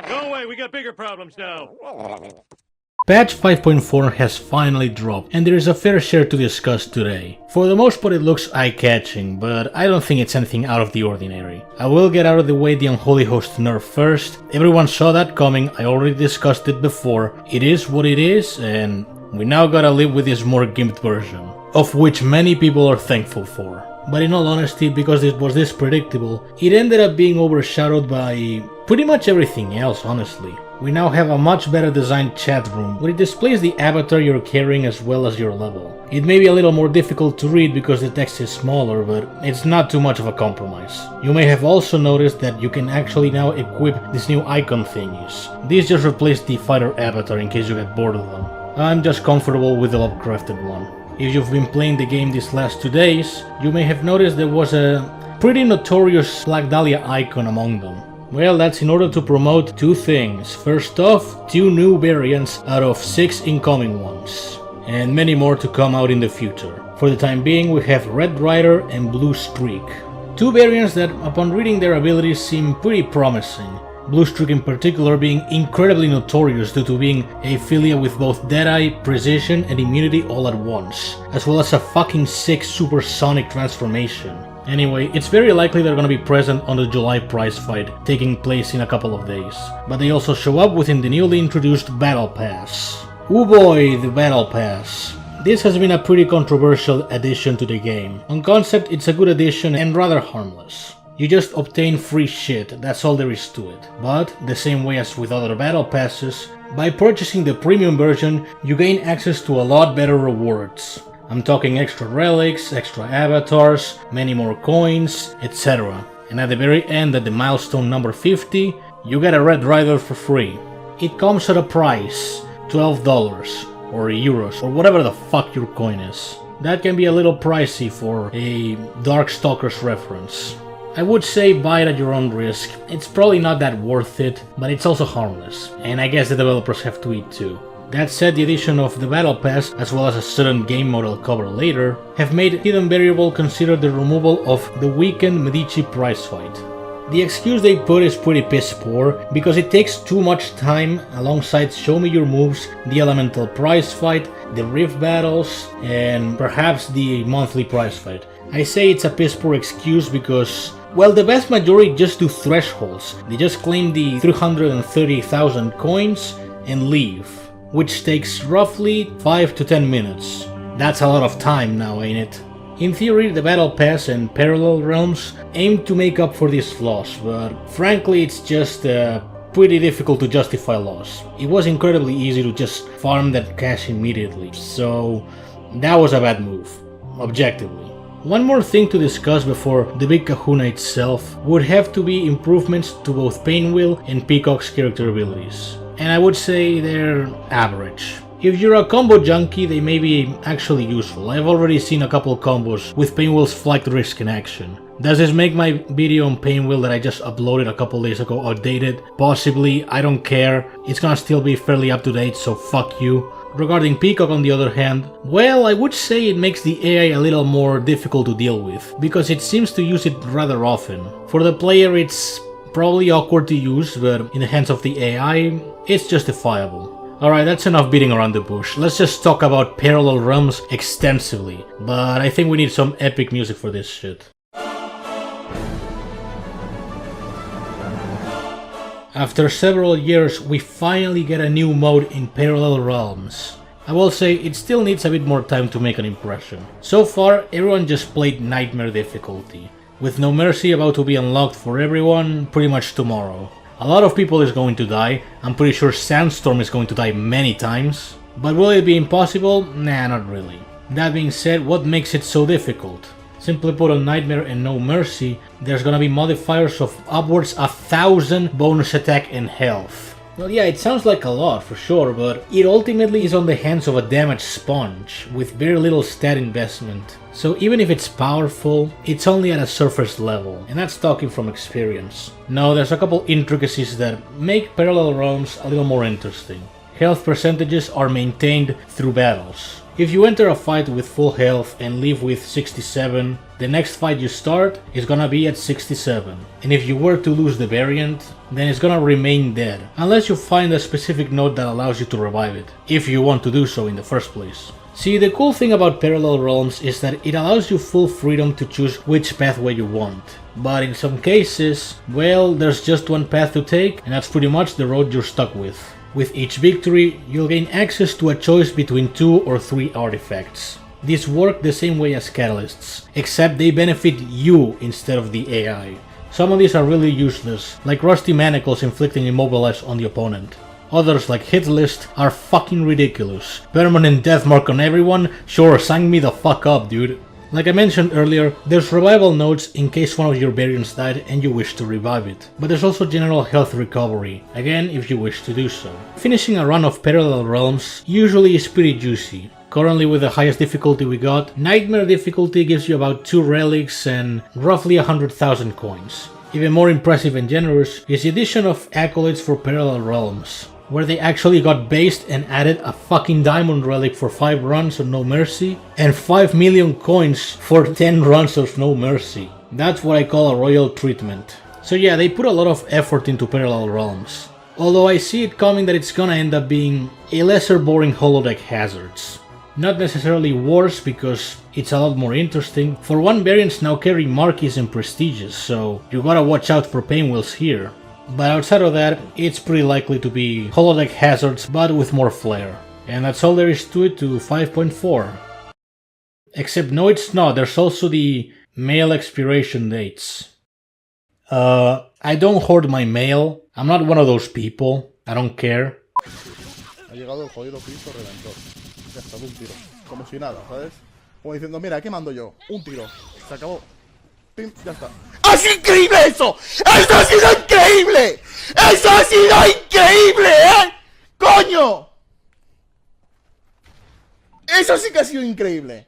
Go away, we got bigger problems now. Patch 5.4 has finally dropped, and there is a fair share to discuss today. For the most part it looks eye-catching, but I don't think it's anything out of the ordinary. I will get out of the way the Unholy Host nerf first. Everyone saw that coming, I already discussed it before. It is what it is, and we now gotta live with this more gimped version, of which many people are thankful for. But in all honesty, because it was this predictable, it ended up being overshadowed by pretty much everything else, honestly. We now have a much better designed chat room, where it displays the avatar you're carrying as well as your level. It may be a little more difficult to read because the text is smaller, but it's not too much of a compromise. You may have also noticed that you can actually now equip these new icon thingies. These just replace the fighter avatar in case you get bored of them. I'm just comfortable with the Lovecrafted one. If you've been playing the game these last 2 days, you may have noticed there was a pretty notorious Black Dahlia icon among them. Well, that's in order to promote 2 things. First off, 2 new variants out of 6 incoming ones, and many more to come out in the future. For the time being, we have Red Rider and Blue Streak. 2 variants that, upon reading their abilities, seem pretty promising. Blue Streak in particular being incredibly notorious due to being a filia with both Deadeye, Precision, and Immunity all at once, as well as a fucking sick supersonic transformation. Anyway, it's very likely they're gonna be present on the July prize fight, taking place in a couple of days. But they also show up within the newly introduced Battle Pass. Oh boy, the Battle Pass. This has been a pretty controversial addition to the game. On concept, it's a good addition and rather harmless. You just obtain free shit, that's all there is to it. But, the same way as with other Battle Passes, by purchasing the premium version, you gain access to a lot better rewards. I'm talking extra relics, extra avatars, many more coins, etc. And at the very end, at the milestone number 50, you get a Red Rider for free. It comes at a price, $12 or euros or whatever the fuck your coin is. That can be a little pricey for a Darkstalkers reference. I would say buy it at your own risk. It's probably not that worth it, but it's also harmless. And I guess the developers have to eat too. That said, the addition of the Battle Pass, as well as a certain game mode I'll cover later, have made Hidden Variable consider the removal of the weekend Medici prize fight. The excuse they put is pretty piss poor, because it takes too much time alongside Show Me Your Moves, the Elemental prize fight, the Rift battles, and perhaps the monthly prize fight. I say it's a piss poor excuse because, well, the vast majority just do thresholds. They just claim the 330,000 coins and leave, which takes roughly 5 to 10 minutes. That's a lot of time now, ain't it? In theory, the Battle Pass and Parallel Realms aim to make up for these flaws, but frankly it's just pretty difficult to justify loss. It was incredibly easy to just farm that cash immediately, so that was a bad move, objectively. One more thing to discuss before the big kahuna itself would have to be improvements to both Painwheel and Peacock's character abilities. And I would say they're average. If you're a combo junkie, they may be actually useful. I've already seen a couple combos with Painwheel's Flight Risk in action. Does this make my video on Painwheel that I just uploaded a couple days ago outdated? Possibly, I don't care. It's gonna still be fairly up to date, so fuck you. Regarding Peacock on the other hand, well, I would say it makes the AI a little more difficult to deal with, because it seems to use it rather often. For the player it's probably awkward to use, but in the hands of the AI, it's justifiable. Alright, that's enough beating around the bush. Let's just talk about Parallel Realms extensively, but I think we need some epic music for this shit. After several years, we finally get a new mode in Parallel Realms. I will say it still needs a bit more time to make an impression. So far, everyone just played Nightmare difficulty, with No Mercy about to be unlocked for everyone pretty much tomorrow. A lot of people is going to die. I'm pretty sure Sandstorm is going to die many times. But will it be impossible? Nah, not really. That being said, what makes it so difficult? Simply put, on Nightmare and No Mercy, there's gonna be modifiers of upwards 1,000 bonus attack and health. Well, yeah, it sounds like a lot for sure, but it ultimately is on the hands of a damage sponge with very little stat investment. So even if it's powerful, it's only at a surface level, and that's talking from experience. No, there's a couple intricacies that make Parallel Realms a little more interesting. Health percentages are maintained through battles. If you enter a fight with full health and leave with 67, the next fight you start is gonna be at 67. And if you were to lose the variant, then it's gonna remain dead, unless you find a specific node that allows you to revive it, if you want to do so in the first place. See, the cool thing about Parallel Realms is that it allows you full freedom to choose which pathway you want. But in some cases, well, there's just one path to take, and that's pretty much the road you're stuck with. With each victory, you'll gain access to a choice between 2 or 3 artifacts. These work the same way as catalysts, except they benefit you instead of the AI. Some of these are really useless, like Rusty Manacles inflicting immobilize on the opponent. Others, like Hit List, are fucking ridiculous. Permanent death mark on everyone? Sure, sign me the fuck up, dude. Like I mentioned earlier, there's revival nodes in case one of your variants died and you wish to revive it. But there's also general health recovery, again if you wish to do so. Finishing a run of Parallel Realms usually is pretty juicy. Currently with the highest difficulty we got, Nightmare difficulty gives you about 2 relics and roughly 100,000 coins. Even more impressive and generous is the addition of accolades for Parallel Realms, where they actually got based and added a fucking diamond relic for 5 runs of No Mercy and 5 million coins for 10 runs of No Mercy. That's what I call a royal treatment. So yeah, they put a lot of effort into Parallel Realms. Although I see it coming that it's gonna end up being a lesser boring holodeck Hazards. Not necessarily worse because it's a lot more interesting. For one, variants now carry marquees and prestiges, so you gotta watch out for pain wheels here. But outside of that, it's pretty likely to be holodeck Hazards but with more flair. And that's all there is to it to 5.4. Except no, it's not, there's also the mail expiration dates. I don't hoard my mail, I'm not one of those people, I don't care. Ha llegado el jodido Cristo Redentor. Ya está, de un tiro. Como si nada, ¿sabes? Como diciendo, mira, ¿qué mando yo? Un tiro. Se acabó. ¡Pim! Ya está. ¡Ha sido increíble eso! ¡Eso ha sido increíble! ¡Eso ha sido increíble, eh! ¡Coño! Eso sí que ha sido increíble.